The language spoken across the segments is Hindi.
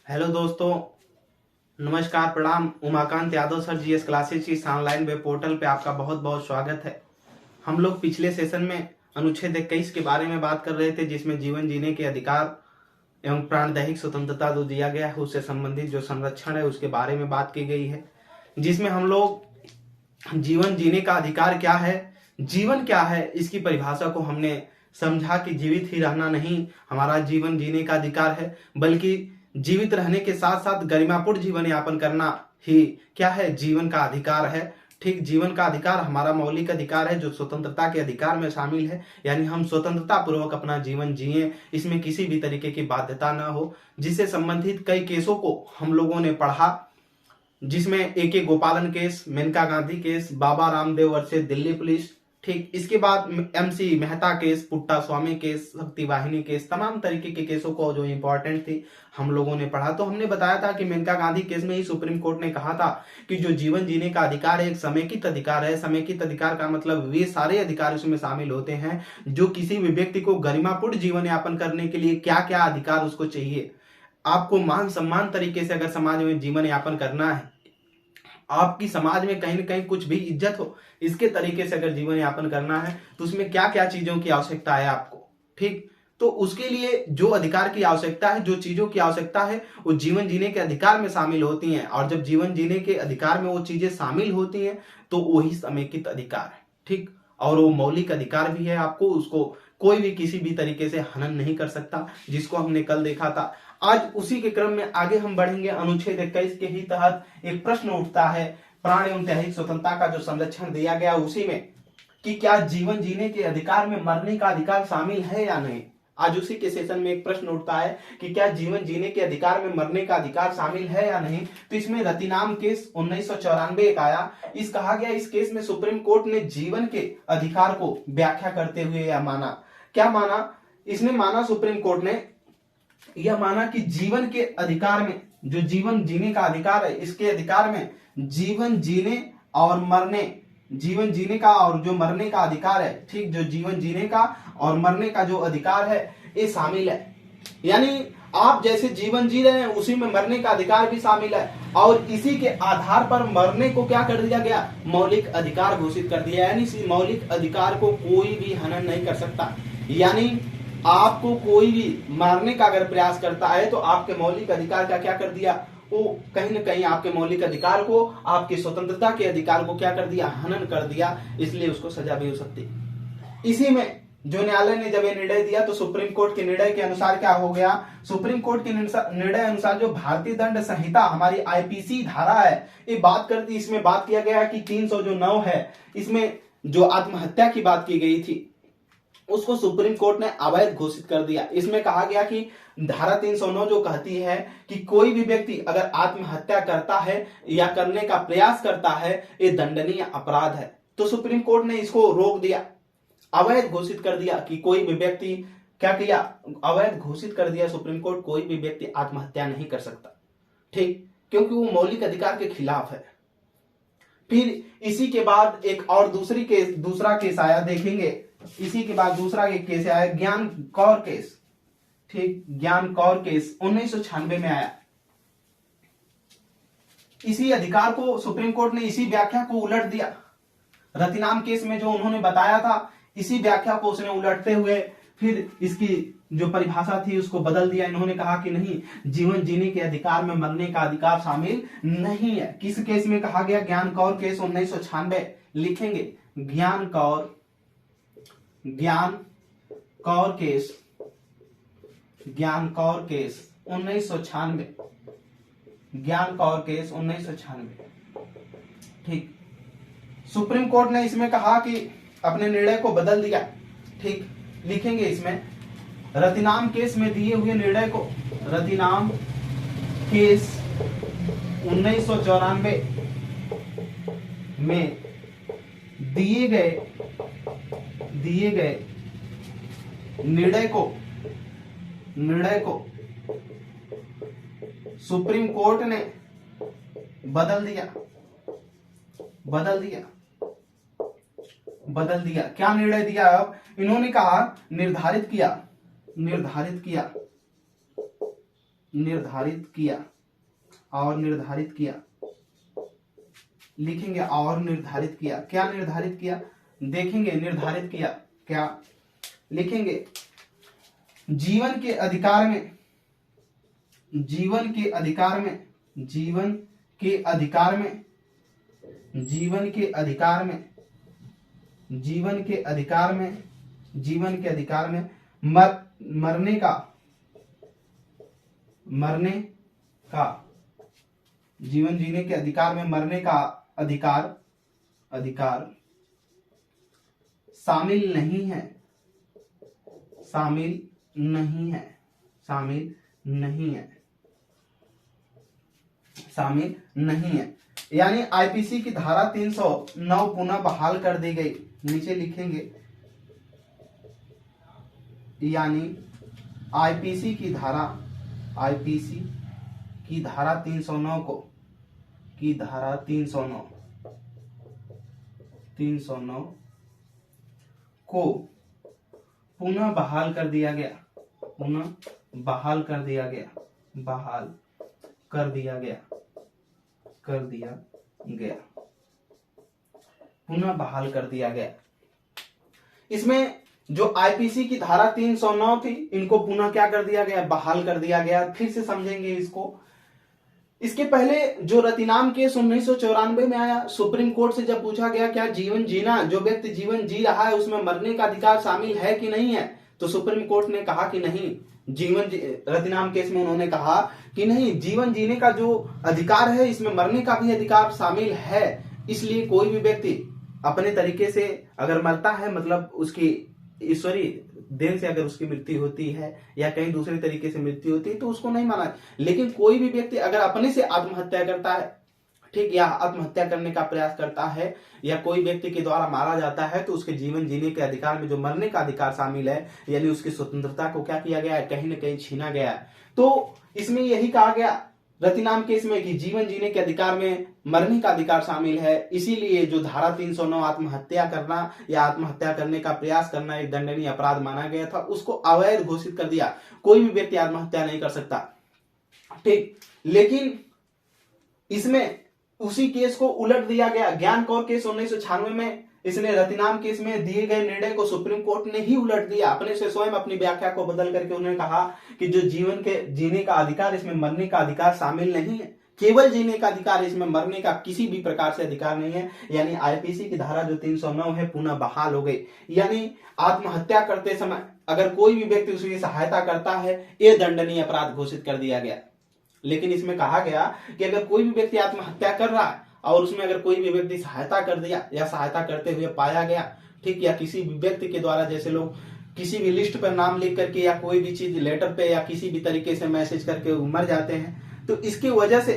हेलो दोस्तों, नमस्कार, प्रणाम। Umakant Yadav sir G S classes की ऑनलाइन वेब पोर्टल पे आपका बहुत बहुत स्वागत है। हम लोग पिछले सेशन में अनुच्छेद 21 के बारे में बात कर रहे थे, जिसमें जीवन जीने के अधिकार एवं प्राणदैहिक स्वतंत्रता जो दिया गया है उससे संबंधित जो संरक्षण है उसके बारे में बात की गई है, जिसमें हम लोग जीवन जीने का अधिकार क्या है, जीवन क्या है, इसकी परिभाषा को हमने समझा कि जीवित ही रहना नहीं हमारा जीवन जीने का अधिकार है, बल्कि जीवित रहने के साथ साथ गरिमापूर्ण जीवन यापन करना ही क्या है, जीवन का अधिकार है। ठीक, जीवन का अधिकार हमारा मौलिक अधिकार है जो स्वतंत्रता के अधिकार में शामिल है, यानी हम स्वतंत्रता पूर्वक अपना जीवन जिए, इसमें किसी भी तरीके की बाध्यता न हो। जिससे संबंधित कई केसों को हम लोगों ने पढ़ा, जिसमें ए गोपालन case, Maneka Gandhi case, Baba Ramdev versus Delhi police. ठीक, इसके बाद MC मेहता केस, पुट्टा स्वामी केस, शक्ति वाहिनी केस, तमाम तरीके के केसों को जो इंपॉर्टेंट थी हम लोगों ने पढ़ा। तो हमने बताया था कि मेनका गांधी केस में ही सुप्रीम कोर्ट ने कहा था कि जो जीवन जीने का अधिकार है एक समेकित अधिकार है। समेकित अधिकार का मतलब वे सारे अधिकार उसमें शामिल होते हैं जो किसी भी व्यक्ति को गरिमापूर्ण जीवन यापन करने के लिए क्या क्या अधिकार उसको चाहिए। आपको मान सम्मान तरीके से अगर समाज में जीवन यापन करना है, आपकी समाज में कहीं ना कहीं कुछ भी इज्जत हो, इसके तरीके से अगर जीवन यापन करना है तो उसमें क्या क्या चीजों की आवश्यकता है आपको। ठीक, तो उसके लिए जो अधिकार की आवश्यकता है, जो चीजों की आवश्यकता है, वो जीवन जीने के अधिकार में शामिल होती हैं। और जब जीवन जीने के अधिकार में वो चीजें शामिल होती हैं तो वही समेकित अधिकार है। ठीक, और वो मौलिक अधिकार भी है, आपको उसको कोई भी किसी भी तरीके से हनन नहीं कर सकता, जिसको हमने कल देखा था। आज उसी के क्रम में आगे हम बढ़ेंगे। अनुच्छेद 21 के ही तहत एक प्रश्न उठता है, प्राण एवं दैहिक स्वतंत्रता का जो संरक्षण दिया गया उसी में, कि क्या जीवन जीने के अधिकार में मरने का अधिकार शामिल है या नहीं। आज उसी के सेशन में एक प्रश्न उठता है कि क्या जीवन जीने के अधिकार में मरने का अधिकार शामिल है या नहीं। तो इसमें रतिनाम केस 1994 एक आया। इस कहा गया, इस केस में सुप्रीम कोर्ट ने जीवन के अधिकार को व्याख्या करते हुए यह माना, क्या माना, इसने माना, सुप्रीम कोर्ट ने यह माना कि जीवन के अधिकार में, जो जीवन जीने का अधिकार है, इसके अधिकार में जीवन जीने और मरने, जीवन जीने का और जो मरने का अधिकार है, ठीक, जो जीवन जीने का और मरने का जो अधिकार है ये शामिल है। यानी आप जैसे जीवन जी रहे हैं उसी में मरने का अधिकार भी शामिल है, और इसी के आधार पर मरने को क्या कर दिया गया, मौलिक अधिकार घोषित कर दिया। यानी इस मौलिक अधिकार को कोई भी हनन नहीं कर सकता। यानी आपको कोई भी मारने का अगर प्रयास करता है तो आपके मौलिक अधिकार का क्या कर दिया, वो कहीं ना कहीं आपके मौलिक अधिकार को, आपकी स्वतंत्रता के अधिकार को क्या कर दिया, हनन कर दिया। इसलिए उसको सजा भी हो सकती। इसी में जो न्यायालय ने जब ये निर्णय दिया तो सुप्रीम कोर्ट के निर्णय के अनुसार क्या हो गया, सुप्रीम कोर्ट के निर्णय अनुसार जो भारतीय दंड संहिता हमारी IPC धारा है ये बात करती, इसमें बात किया गया कि 309 है, इसमें जो आत्महत्या की बात की गई थी उसको सुप्रीम कोर्ट ने अवैध घोषित कर दिया। इसमें कहा गया कि धारा 309 जो कहती है कि कोई भी व्यक्ति अगर आत्महत्या करता है या करने का प्रयास करता है ये दंडनीय अपराध है। तो सुप्रीम कोर्ट ने इसको रोक दिया, अवैध घोषित कर दिया कि कोई भी व्यक्ति क्या किया, अवैध घोषित कर दिया सुप्रीम कोर्ट, कोई भी व्यक्ति आत्महत्या नहीं कर सकता। ठीक, क्योंकि वो मौलिक अधिकार के खिलाफ है। फिर इसी के बाद एक और दूसरा केस आया, देखेंगे। इसी के बाद दूसरा एक केस आया, ज्ञान कौर केस। ठीक, ज्ञान कौर केस 1996 में आया। इसी अधिकार को सुप्रीम कोर्ट ने इसी व्याख्या को उलट दिया। रतिनाम केस में जो उन्होंने बताया था इसी व्याख्या को उसने उलटते हुए फिर इसकी जो परिभाषा थी उसको बदल दिया। इन्होंने कहा कि नहीं, जीवन जीने के अधिकार में मरने का अधिकार शामिल नहीं है। किस केस में कहा गया, ज्ञान कौर केस 1996, लिखेंगे ज्ञान कौर केस, ज्ञान कौर केस 1996, ज्ञान कौर केस 1996। ठीक, सुप्रीम कोर्ट ने इसमें कहा कि अपने निर्णय को बदल दिया। ठीक, लिखेंगे इसमें रतिनाम केस में दिए हुए निर्णय को, रतिनाम केस 1994 में दिए गए निर्णय को सुप्रीम कोर्ट ने बदल दिया। क्या निर्णय दिया, अब इन्होंने कहा निर्धारित किया निर्धारित किया, और निर्धारित किया, लिखेंगे और निर्धारित किया। क्या निर्धारित किया, देखेंगे निर्धारित किया क्या, लिखेंगे जीवन के अधिकार में, जीवन के अधिकार में, जीवन के अधिकार में, जीवन के अधिकार में, जीवन के अधिकार में, जीवन के अधिकार में मरने का, मरने का, जीवन जीने के अधिकार में मरने का अधिकार, अधिकार शामिल नहीं है, शामिल नहीं है, शामिल नहीं है, शामिल नहीं है। यानी आईपीसी की धारा 309 पुनः बहाल कर दी गई। नीचे लिखेंगे यानी आईपीसी की धारा, आईपीसी की धारा 309 को, की धारा 309 को पुनः बहाल कर दिया गया, पुनः बहाल कर दिया गया, बहाल कर दिया गया, कर दिया गया, पुनः बहाल कर दिया गया। इसमें जो आईपीसी की धारा 309 थी, इनको पुनः क्या कर दिया गया, बहाल कर दिया गया। फिर से समझेंगे इसको। इसके पहले जो रतिनाम केस 1994 में आया, सुप्रीम कोर्ट से जब पूछा गया क्या जीवन जीना, जो व्यक्ति जीवन जी रहा है उसमें मरने का अधिकार शामिल है कि नहीं है, तो सुप्रीम कोर्ट ने कहा कि नहीं, जीवन रतिनाम केस में उन्होंने कहा कि नहीं, जीवन जीने का जो अधिकार है इसमें मरने का भी अधिकार शामिल है। इसलिए कोई भी व्यक्ति अपने तरीके से अगर मरता है, मतलब उसकी ईश्वरीय देन से अगर उसकी मृत्यु होती है या कहीं दूसरे तरीके से मृत्यु होती है तो उसको नहीं माना। लेकिन कोई भी व्यक्ति अगर अपने से आत्महत्या करता है, ठीक, या आत्महत्या करने का प्रयास करता है, या कोई व्यक्ति के द्वारा मारा जाता है, तो उसके जीवन जीने के अधिकार में जो मरने का अधिकार शामिल है, यानी उसकी स्वतंत्रता को क्या किया गया है, कहीं ना कहीं छीना गया है। तो इसमें यही कहा गया रतिनाम केस में कि जीवन जीने के अधिकार में मरने का अधिकार शामिल है। इसीलिए जो धारा 309 आत्महत्या करना या आत्महत्या करने का प्रयास करना एक दंडनीय अपराध माना गया था, उसको अवैध घोषित कर दिया। कोई भी व्यक्ति आत्महत्या नहीं कर सकता, ठीक। लेकिन इसमें उसी केस को उलट दिया गया। ज्ञान कौर केस 1996 में, इसने रतिनाम केस में दिए गए निर्णय को सुप्रीम कोर्ट ने ही उलट दिया। अपने से स्वयं अपनी व्याख्या को बदल करके उन्होंने कहा कि जो जीवन के जीने का अधिकार, इसमें मरने का अधिकार शामिल नहीं है, केवल जीने का अधिकार, इसमें मरने का किसी भी प्रकार से अधिकार नहीं है। यानी आईपीसी की धारा जो 309 है पुनः बहाल हो गई। यानी आत्महत्या करते समय अगर कोई भी व्यक्ति उसकी सहायता करता है, यह दंडनीय अपराध घोषित कर दिया गया। लेकिन इसमें कहा गया कि अगर कोई भी व्यक्ति आत्महत्या कर रहा है और उसमें अगर कोई भी व्यक्ति सहायता कर दिया या सहायता करते हुए पाया गया, ठीक, या किसी भी व्यक्ति के द्वारा, जैसे लोग किसी भी लिस्ट पर नाम लिख करके या कोई भी चीज लेटर पे या किसी भी तरीके से मैसेज करके मर जाते हैं, तो इसकी वजह से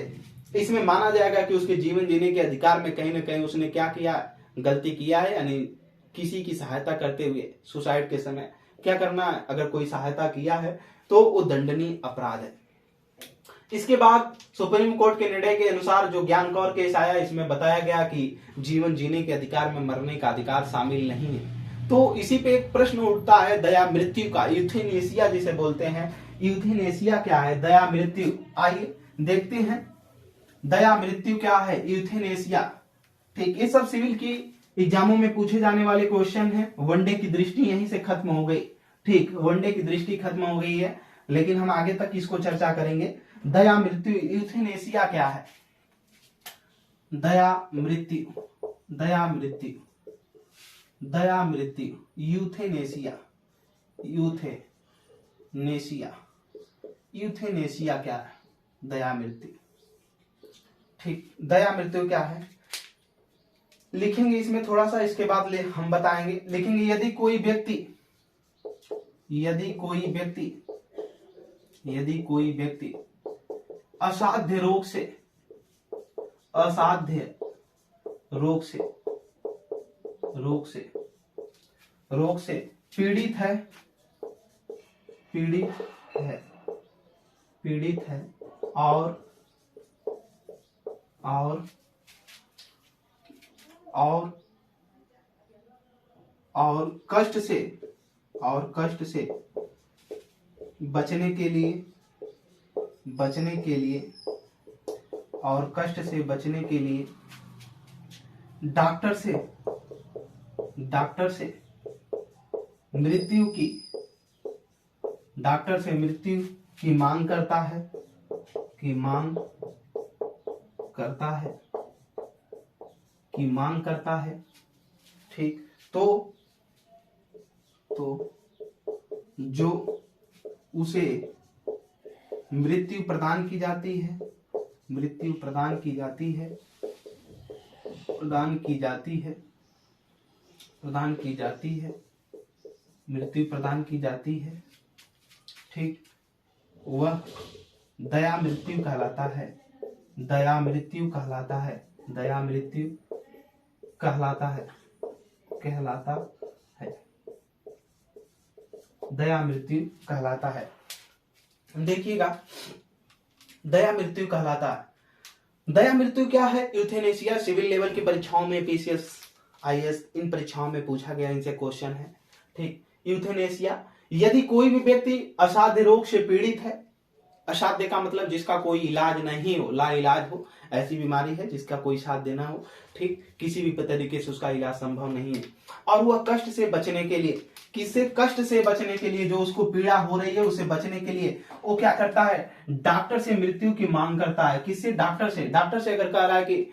इसमें माना जाएगा कि उसके जीवन जीने के अधिकार में कहीं ना कहीं उसने क्या किया, गलती किया है। यानी किसी की सहायता करते हुए सुसाइड के समय क्या करना है, अगर कोई सहायता किया है तो वो दंडनीय अपराध है। इसके बाद सुप्रीम कोर्ट के निर्णय के अनुसार जो ज्ञान कौर केस आया, इसमें बताया गया कि जीवन जीने के अधिकार में मरने का अधिकार शामिल नहीं है। तो इसी पे एक प्रश्न उठता है दया मृत्यु का, यूथेनेसिया जिसे बोलते हैं। यूथेनेसिया क्या है, दया मृत्यु, आइए देखते हैं दया मृत्यु क्या है, यूथेनेसिया। ठीक, ये सब सिविल की एग्जामों में पूछे जाने वाले क्वेश्चन है। वनडे की दृष्टि यहीं से खत्म हो गई, ठीक, वनडे की दृष्टि खत्म हो गई है, लेकिन हम आगे तक इसको चर्चा करेंगे। दया मृत्यु, यूथेनेसिया क्या है, दया मृत्यु, दया मृत्यु, दया मृत्यु, यूथेनेसिया, यूथेनेसिया, यूथेनेसिया क्या है, दया मृत्यु। ठीक, दया मृत्यु क्या है लिखेंगे इसमें थोड़ा सा, इसके बाद हम बताएंगे। लिखेंगे यदि कोई व्यक्ति, यदि कोई व्यक्ति, यदि कोई व्यक्ति असाध्य रोग से, असाध्य रोग से, रोग से, रोग से पीड़ित है, पीड़ित है, पीड़ित है और कष्ट से, और कष्ट से बचने के लिए, बचने के लिए और कष्ट से बचने के लिए डॉक्टर से मृत्यु की मांग करता है, ठीक। तो जो उसे मृत्यु प्रदान की जाती है, ठीक, वह दया मृत्यु कहलाता है। दया मृत्यु कहलाता है। देखिएगा, दया मृत्यु कहलाता है। दया मृत्यु क्या है? यूथेनेसिया सिविल लेवल की परीक्षाओं में, पीसीएस, आईएएस, इन परीक्षाओं में पूछा गया, इनसे क्वेश्चन है, ठीक। यूथेनेसिया, यदि कोई भी व्यक्ति असाध्य रोग से पीड़ित है, असाध्य का मतलब जिसका कोई इलाज नहीं हो, ला इलाज हो, ऐसी बीमारी है जिसका कोई साध्य ना हो, ठीक, किसी भी तरीके से उसका इलाज संभव नहीं है, और वह कष्ट से बचने के लिए, कष्ट से बचने के लिए, जो उसको पीड़ा हो रही है उससे बचने के लिए वो क्या करता है? डॉक्टर से मृत्यु की मांग करता है। किससे? डॉक्टर से अगर कह रहा है कि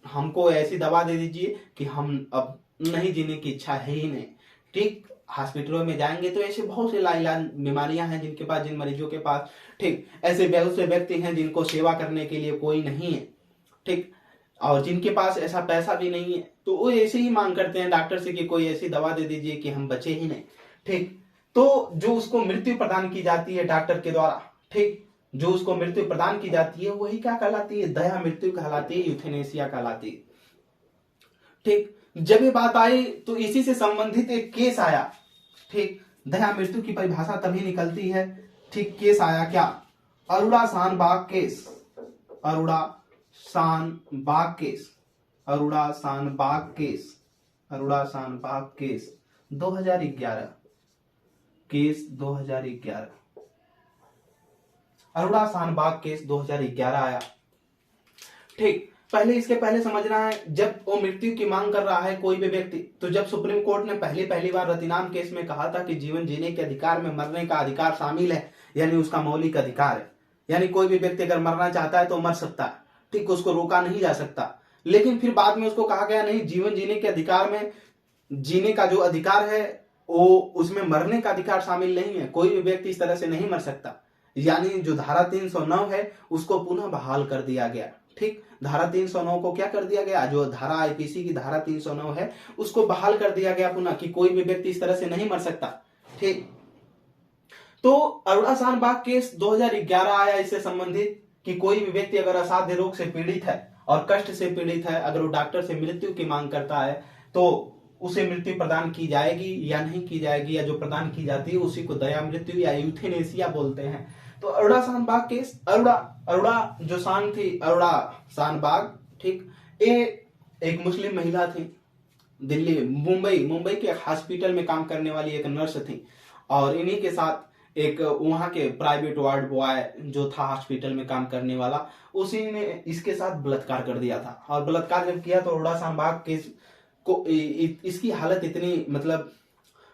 हमको ऐसी दवा दे दीजिए कि हम अब नहीं जीने की इच्छा है ही नहीं, ठीक, हॉस्पिटलों में जाएंगे तो ऐसे बहुत से लाइलाज बीमारियां हैं जिनके पास, जिन मरीजों के पास, ठीक, ऐसे बहुत से व्यक्ति हैं जिनको सेवा करने के लिए कोई नहीं है, ठीक, और जिनके पास ऐसा पैसा भी नहीं है, तो वो ऐसे ही मांग करते हैं डॉक्टर से कि कोई ऐसी दवा दे दीजिए कि हम बचे ही नहीं, ठीक। तो जो उसको मृत्यु प्रदान की जाती है डॉक्टर के द्वारा, ठीक, जो उसको मृत्यु प्रदान की जाती है वही क्या कहलाती है? दया मृत्यु कहलाती है, यूथेनेसिया कहलाती है, ठीक। जब ये बात आई तो इसी से संबंधित एक केस आया, ठीक। दया मृत्यु की परिभाषा तभी निकलती है, ठीक। केस आया क्या? अरोड़ा शानबाग केस 2011, अरोड़ा शानबाग केस 2011 आया, ठीक। इसके पहले समझना है, जब वो मृत्यु की मांग कर रहा है कोई भी व्यक्ति, तो जब सुप्रीम कोर्ट ने पहली बार रतिनाम केस में कहा था कि जीवन जीने के अधिकार में मरने का अधिकार शामिल है, यानी उसका मौलिक अधिकार है, यानी कोई भी व्यक्ति अगर मरना चाहता है तो मर सकता है, ठीक, उसको रोका नहीं जा सकता। लेकिन फिर बाद में उसको कहा गया नहीं, जीवन जीने के अधिकार में, जीने का जो अधिकार है वो, उसमें मरने का अधिकार शामिल नहीं है, कोई भी व्यक्ति इस तरह से नहीं मर सकता, यानी जो धारा 309 है उसको पुनः बहाल कर दिया गया, ठीक। धारा 309 को क्या कर दिया गया? जो धारा आईपीसी की धारा 309 है उसको बहाल कर दिया गया पुनः, कि कोई भी व्यक्ति इस तरह से नहीं मर सकता, ठीक। तो अरोड़ा शानबाग केस 2011 आया इससे संबंधित, कि कोई भी व्यक्ति अगर असाध्य रोग से पीड़ित है और कष्ट से पीड़ित है, अगर वो डॉक्टर से मृत्यु की मांग करता है तो उसे मृत्यु प्रदान की जाएगी या नहीं की जाएगी, या जो प्रदान की जाती है उसी को दया मृत्यु या यूथेनेसिया बोलते हैं। तो अरोड़ा शानबाग केस, अरोड़ा जो शान थी, अरोड़ा शानबाग, ठीक, ये एक मुस्लिम महिला थी, दिल्ली, मुंबई के हॉस्पिटल में काम करने वाली एक नर्स थी, और इन्हीं के साथ एक वहां के प्राइवेट वार्ड बॉय जो था हॉस्पिटल में काम करने वाला, उसी ने इसके साथ बलात्कार कर दिया था। और बलात्कार जब किया तो अरोड़ा शानबाग केस को, इसकी हालत इतनी मतलब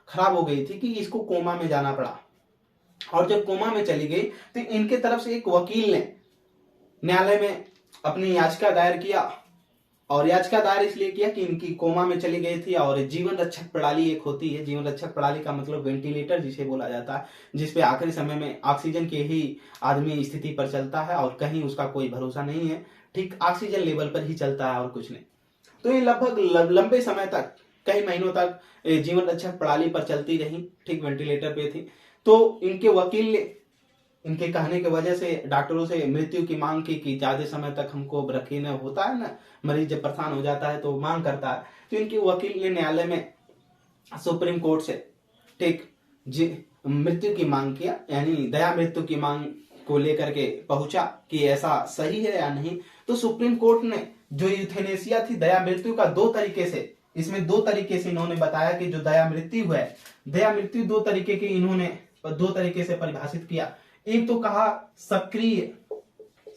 खराब हो गई थी कि इसको कोमा में जाना पड़ा, और जब कोमा में चली गई तो इनके तरफ से एक वकील ने न्यायालय में अपनी याचिका दायर किया, और याचिका दायर इसलिए किया कि इनकी कोमा में चली गई थी, और जीवन रक्षक प्रणाली एक होती है, जीवन रक्षक प्रणाली का मतलब वेंटिलेटर जिसे बोला जाता है, जिसपे आखिरी समय में ऑक्सीजन के ही आदमी स्थिति पर चलता है और कहीं उसका कोई भरोसा नहीं है, ठीक, ऑक्सीजन लेवल पर ही चलता है और कुछ नहीं। तो ये लगभग लंबे समय तक, कई महीनों तक जीवन रक्षक प्रणाली पर चलती रही, ठीक, वेंटिलेटर पे थी। तो इनके वकील ने इनके कहने की वजह से डॉक्टरों से मृत्यु की मांग की कि ज्यादा समय तक हमको रखे न, होता है ना, मरीज जब परेशान हो जाता है तो मांग करता है। तो इनके वकील ने न्यायालय में सुप्रीम कोर्ट से, ठीक, मृत्यु की मांग किया, यानी दया मृत्यु की मांग को लेकर के पहुंचा कि ऐसा सही है या नहीं। तो सुप्रीम कोर्ट ने जो यूथेनेसिया थी, दया मृत्यु का दो तरीके से, इसमें दो तरीके से इन्होंने बताया कि जो दया मृत्यु है, दया मृत्यु दो तरीके की, इन्होंने दो तरीके से परिभाषित किया। एक तो कहा सक्रिय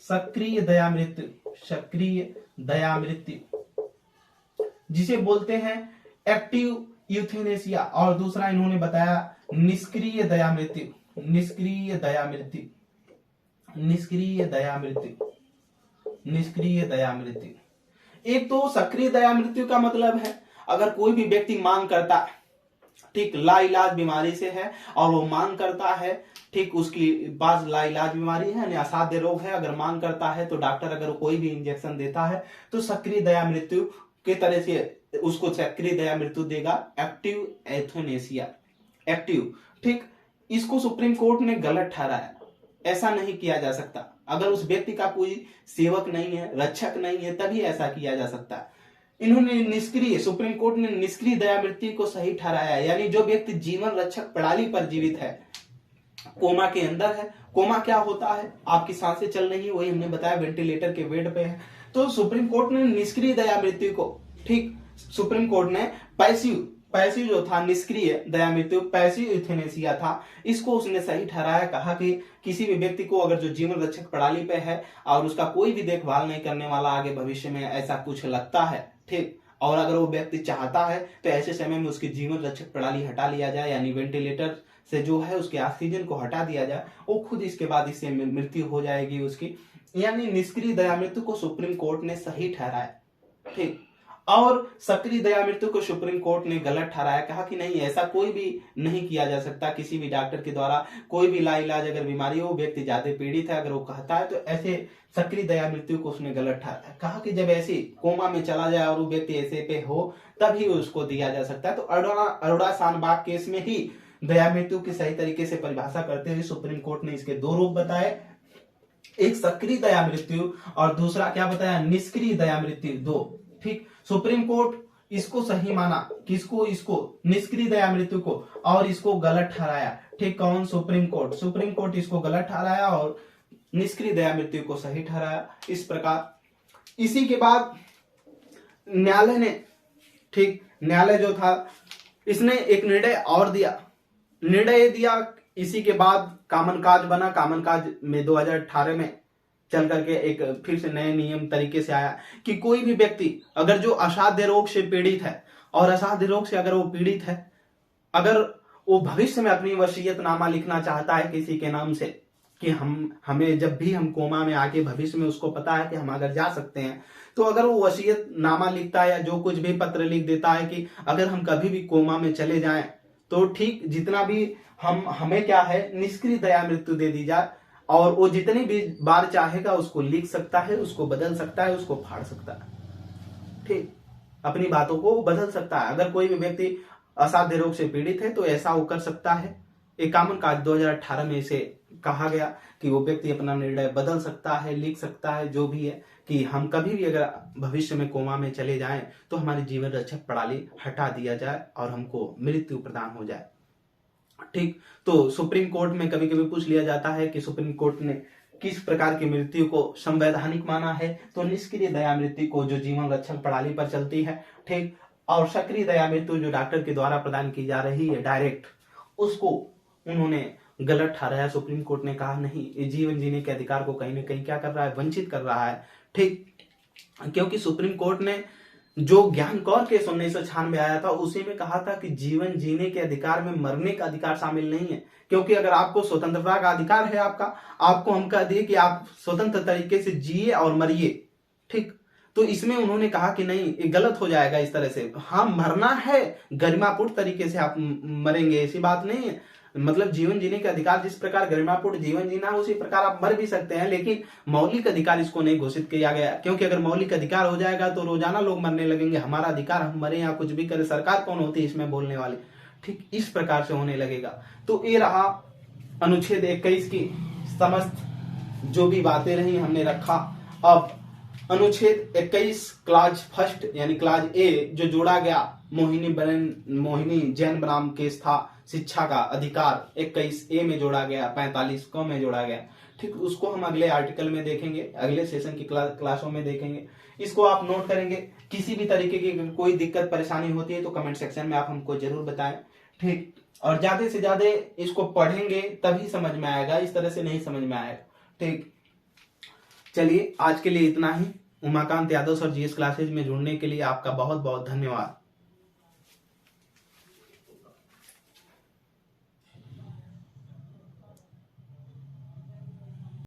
सक्रिय दया मृत्यु, सक्रिय दया मृत्यु जिसे बोलते हैं एक्टिव यूथेनेसिया, और दूसरा इन्होंने बताया निष्क्रिय दया मृत्यु, निष्क्रिय दया मृत्यु, निष्क्रिय दया मृत्यु, निष्क्रिय दया मृत्यु। एक तो सक्रिय दया मृत्यु का मतलब है अगर कोई भी व्यक्ति मांग करता है, ठीक, लाइलाज बीमारी से है और वो मांग करता है, ठीक, उसकी पास लाइलाज बीमारी है, असाध्य रोग है, अगर मांग करता है तो डॉक्टर अगर कोई भी इंजेक्शन देता है तो सक्रिय दया मृत्यु के तरह से उसको सक्रिय दया मृत्यु देगा, एक्टिव एथोनेसिया, एक्टिव, ठीक। इसको सुप्रीम कोर्ट ने गलत ठहराया, ऐसा नहीं किया जा सकता। अगर उस व्यक्ति का कोई सेवक नहीं है, रक्षक नहीं है, तभी ऐसा किया जा सकता है। इन्होंने निष्क्रिय, सुप्रीम कोर्ट ने निष्क्रिय दया मृत्यु को सही ठहराया, यानी जो व्यक्ति जीवन रक्षक प्रणाली पर जीवित है, कोमा के अंदर है। कोमा क्या होता है? आपकी सांसें चल रही है, वही हमने बताया, वेंटिलेटर के बेड पे है। तो सुप्रीम कोर्ट ने निष्क्रिय दया मृत्यु को, ठीक, सुप्रीम कोर्ट ने पैसिव जो था, निष्क्रिय दया मृत्यु, पैसिव यूथेनेसिया था, इसको उसने सही ठहराया। कहा कि किसी भी व्यक्ति को अगर जो जीवन रक्षक प्रणाली पे है और उसका कोई भी देखभाल नहीं करने वाला आगे भविष्य में ऐसा कुछ लगता है, ठीक, और अगर वो व्यक्ति चाहता है तो ऐसे समय में उसकी जीवन रक्षक प्रणाली हटा लिया जाए, यानी वेंटिलेटर से जो है उसके ऑक्सीजन को हटा दिया जाए, वो खुद इसके बाद इससे मृत्यु हो जाएगी उसकी। यानी निष्क्रिय दया मृत्यु को सुप्रीम कोर्ट ने सही ठहराया, ठीक। और सक्रिय दया मृत्यु को सुप्रीम कोर्ट ने गलत ठहराया, कहा कि नहीं, ऐसा कोई भी नहीं किया जा सकता किसी भी डॉक्टर के द्वारा। कोई भी लाइलाज अगर बीमारी हो, व्यक्ति ज्यादा पीड़ित है, अगर वो कहता है तो ऐसे सक्रिय दया मृत्यु को उसने गलत ठहराया। कहा कि जब ऐसे कोमा में चला जाए और वो व्यक्ति ऐसे पे हो तभी उसको दिया जा सकता है। तो अरोड़ा शानबाग केस में ही दया मृत्यु की सही तरीके से परिभाषा करते हुए सुप्रीम कोर्ट ने इसके दो रूप बताए, एक सक्रिय दया मृत्यु और दूसरा क्या बताया, निष्क्रिय दया मृत्यु, दो, ठीक। सुप्रीम कोर्ट इसको सही माना, किसको? इसको, निष्क्रिय दया मृत्यु को, और इसको गलत ठहराया, ठीक। कौन? Supreme court. सुप्रीम कोर्ट इसको गलत ठहराया और निष्क्रिय दया मृत्यु को सही ठहराया। इस प्रकार इसी के बाद न्यायालय ने, ठीक, न्यायालय जो था इसने एक निर्णय और दिया, निर्णय दिया। इसी के बाद कामन काज बना, कामन काज में 2018 में चल करके एक फिर से नए नियम तरीके से आया कि कोई भी व्यक्ति अगर जो असाध्य रोग से पीड़ित है, और असाध्य रोग से अगर वो पीड़ित है, अगर वो भविष्य में अपनी वसीयतनामा लिखना चाहता है किसी के नाम से कि हमें जब भी हम कोमा में आके भविष्य में उसको पता है कि हम अगर जा सकते हैं, तो अगर वो वसीयतनामा लिखता है या जो कुछ भी पत्र लिख देता है कि अगर हम कभी भी कोमा में चले जाएं तो ठीक जितना भी हमें क्या है, निष्क्रिय दया मृत्यु दे दी जाए, और वो जितनी भी बार चाहेगा उसको लिख सकता है, उसको बदल सकता है, उसको फाड़ सकता है, ठीक, अपनी बातों को बदल सकता है। अगर कोई भी व्यक्ति असाध्य रोग से पीड़ित है तो ऐसा वो कर सकता है। एक कामन काज 2018 में इसे कहा गया कि वो व्यक्ति अपना निर्णय बदल सकता है, लिख सकता है, जो भी है, कि हम कभी भी अगर भविष्य में कोमा में चले जाएं तो हमारी जीवन रक्षक प्रणाली हटा दिया जाए और हमको मृत्यु प्रदान हो जाए, ठीक। तो सुप्रीम कोर्ट में कभी कभी पूछ लिया जाता है कि सुप्रीम कोर्ट ने किस प्रकार की मृत्यु को संवैधानिक माना है, तो निष्क्रिय दया मृत्यु को जो जीवन रक्षक प्रणाली पर चलती है, ठीक, और सक्रिय दया मृत्यु जो डॉक्टर के द्वारा प्रदान की जा रही है डायरेक्ट, उसको उन्होंने गलत ठहराया। सुप्रीम कोर्ट ने कहा नहीं, ये जीवन जीने के अधिकार को कहीं ना कहीं क्या कर रहा है, वंचित कर रहा है, ठीक। क्योंकि सुप्रीम कोर्ट ने जो ज्ञान कौर केस 1996 आया था उसी में कहा था कि जीवन जीने के अधिकार में मरने का अधिकार शामिल नहीं है, क्योंकि अगर आपको स्वतंत्रता का अधिकार है, आपको हम कह दिए कि आप स्वतंत्र तरीके से जिए और मरिए, ठीक। तो इसमें उन्होंने कहा कि नहीं, ये गलत हो जाएगा इस तरह से। हाँ, मरना है, गरिमापूर्ण तरीके से आप मरेंगे, ऐसी बात नहीं है। मतलब जीवन जीने के अधिकार, जिस प्रकार गरिमापूर्ण जीवन जीना है उसी प्रकार आप मर भी सकते हैं, लेकिन मौलिक अधिकार इसको नहीं घोषित किया गया, क्योंकि अगर मौलिक अधिकार हो जाएगा तो रोजाना लोग मरने लगेंगे। हमारा अधिकार, हम मरे या कुछ भी करें, सरकार कौन होती है इसमें बोलने वाली, ठीक, इस प्रकार से होने लगेगा। तो ये रहा अनुच्छेद 21 की समस्त जो भी बातें रही हमने रखा। अब अनुच्छेद 21 क्लाज फर्स्ट यानी क्लाज ए जो जोड़ा गया, मोहिनी जैन बनाम केस था, शिक्षा का अधिकार 21A में जोड़ा गया, 45 क में जोड़ा गया, ठीक। उसको हम अगले आर्टिकल में देखेंगे, अगले सेशन की क्लासों में देखेंगे। इसको आप नोट करेंगे। किसी भी तरीके की कोई दिक्कत परेशानी होती है तो कमेंट सेक्शन में आप हमको जरूर बताएं, ठीक। और ज्यादा से ज्यादा इसको पढ़ेंगे तभी समझ में आएगा, इस तरह से नहीं समझ में आएगा, ठीक। चलिए आज के लिए इतना ही। Umakant Yadav sir G S classes में जुड़ने के लिए आपका बहुत बहुत धन्यवाद।